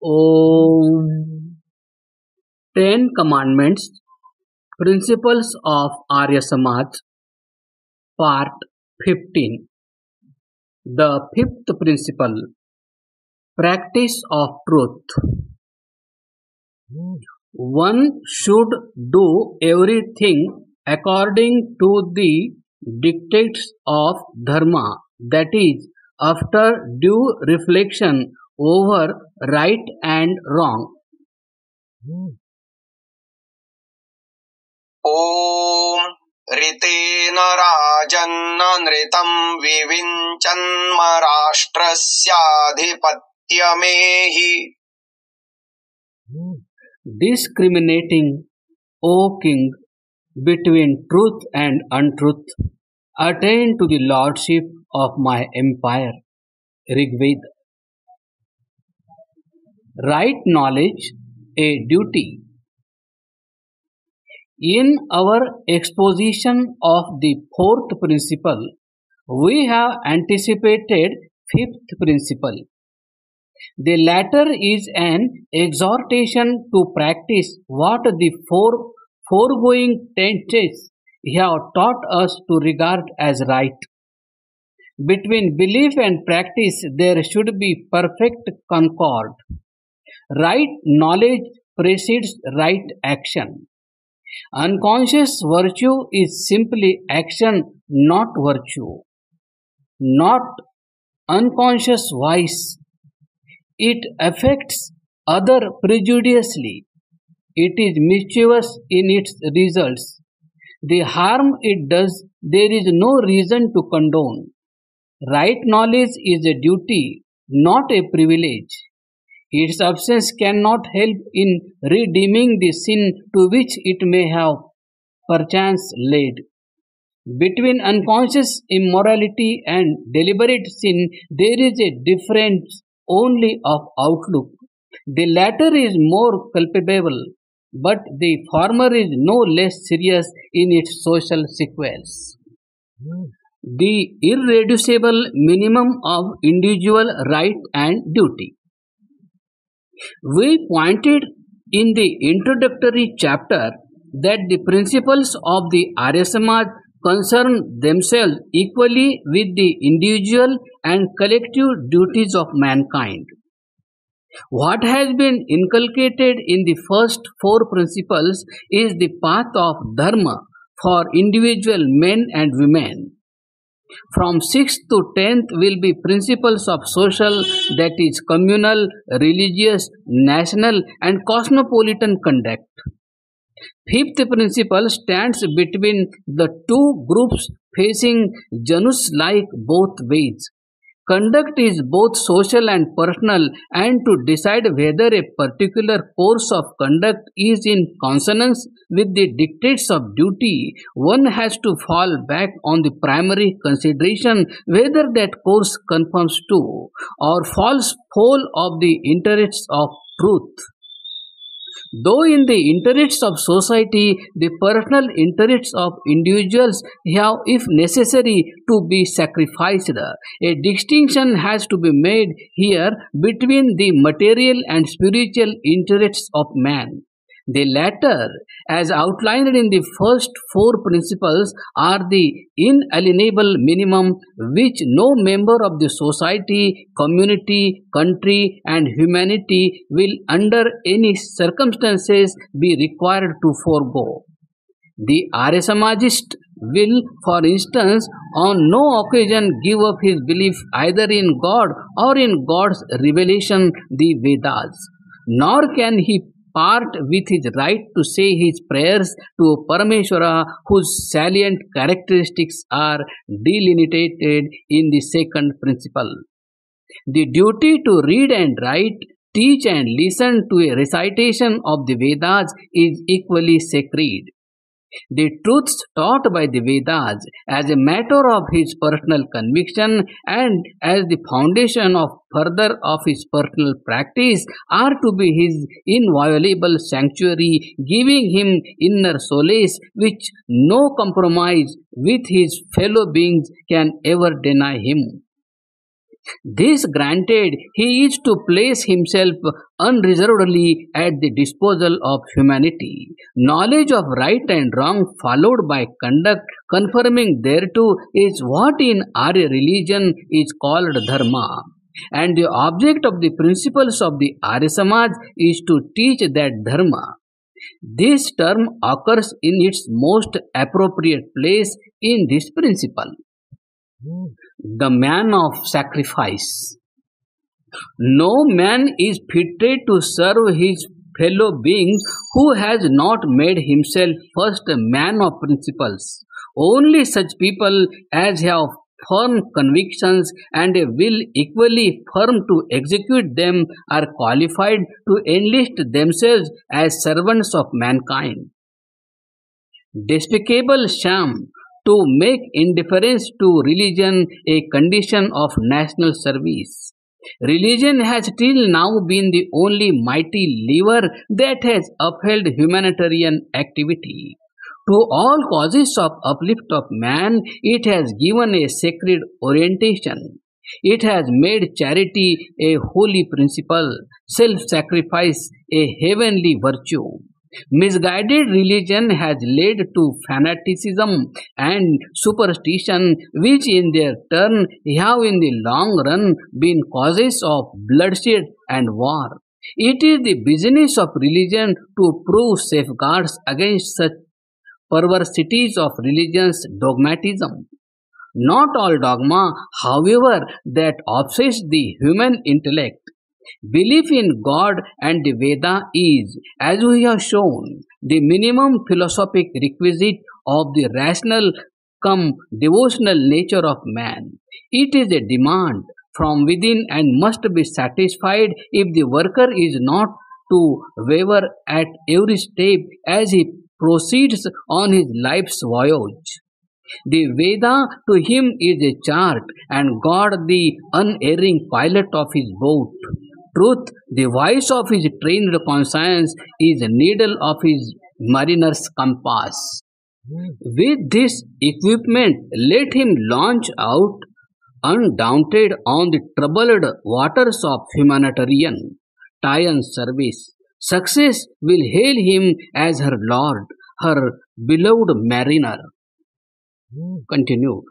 Om. 10 Commandments, Principles of Arya Samaj, Part 15. The fifth principle, Practice of Truth. One should do everything according to the dictates of Dharma, that is, after due reflection over right and wrong. Om ऋतेन राजन्न नृतं विविञ्चन्मराष्ट्रस्याधिपत्यमेहि Discriminating, O king, between truth and untruth, attain to the lordship of my empire. Rigveda. Right knowledge, a duty. In our exposition of the fourth principle, we have anticipated fifth principle. The latter is an exhortation to practice what the foregoing tenets have taught us to regard as right. Between belief and practice there should be perfect concord. Right knowledge precedes right action. Unconscious virtue is simply action, not virtue. Not unconscious vice. It affects other prejudicially. It is mischievous in its results. The harm it does, there is no reason to condone. Right knowledge is a duty, not a privilege. Its absence cannot help in redeeming the sin to which it may have perchance led. Between unconscious immorality and deliberate sin, there is a difference only of outlook. The latter is more culpable, but the former is no less serious in its social sequels. The irreducible minimum of individual right and duty. We pointed in the introductory chapter that the principles of the Arya Samaj concern themselves equally with the individual and collective duties of mankind. What has been inculcated in the first four principles is the path of Dharma for individual men and women. From 6th to 10th will be principles of social, that is communal, religious, national and cosmopolitan conduct. Fifth principle stands between the two groups facing Janus like both ways. Conduct is both social and personal, and to decide whether a particular course of conduct is in consonance with the dictates of duty, one has to fall back on the primary consideration whether that course conforms to or falls foul of the interests of truth. Though in the interests of society, the personal interests of individuals have, if necessary, to be sacrificed, a distinction has to be made here between the material and spiritual interests of man. The latter, as outlined in the first four principles, are the inalienable minimum which no member of the society, community, country, and humanity will under any circumstances be required to forego. The Arya Samajist will, for instance, on no occasion give up his belief either in God or in God's revelation, the Vedas, nor can he part with his right to say his prayers to Parameshwara, whose salient characteristics are delineated in the second principle. The duty to read and write, teach and listen to a recitation of the Vedas is equally sacred. The truths taught by the Vedas as a matter of his personal conviction and as the foundation of further of his personal practice are to be his inviolable sanctuary, giving him inner solace which no compromise with his fellow beings can ever deny him. This granted, he is to place himself unreservedly at the disposal of humanity. Knowledge of right and wrong followed by conduct conforming thereto is what in our religion is called dharma. And the object of the principles of the Arya Samaj is to teach that dharma. This term occurs in its most appropriate place in this principle. The man of sacrifice. No man is fitted to serve his fellow beings who has not made himself first a man of principles. Only such people as have firm convictions and a will equally firm to execute them are qualified to enlist themselves as servants of mankind. Despicable sham to make indifference to religion a condition of national service. Religion has till now been the only mighty lever that has upheld humanitarian activity. To all causes of uplift of man, it has given a sacred orientation. It has made charity a holy principle, self sacrifice a heavenly virtue. Misguided religion has led to fanaticism and superstition, which in their turn have in the long run been causes of bloodshed and war. It is the business of religion to prove safeguards against such perversities of religion's dogmatism. Not all dogma, however, that obsess the human intellect. Belief in God and the Veda is, as we have shown, the minimum philosophic requisite of the rational come devotional nature of man. It is a demand from within and must be satisfied if the worker is not to waver at every step as he proceeds on his life's voyage. The Veda to him is a chart and God the unerring pilot of his boat. Truth, the voice of his trained conscience, is a needle of his mariner's compass. With this equipment, let him launch out undaunted on the troubled waters of humanitarian Tian service. Success will hail him as her lord, her beloved mariner. Continued.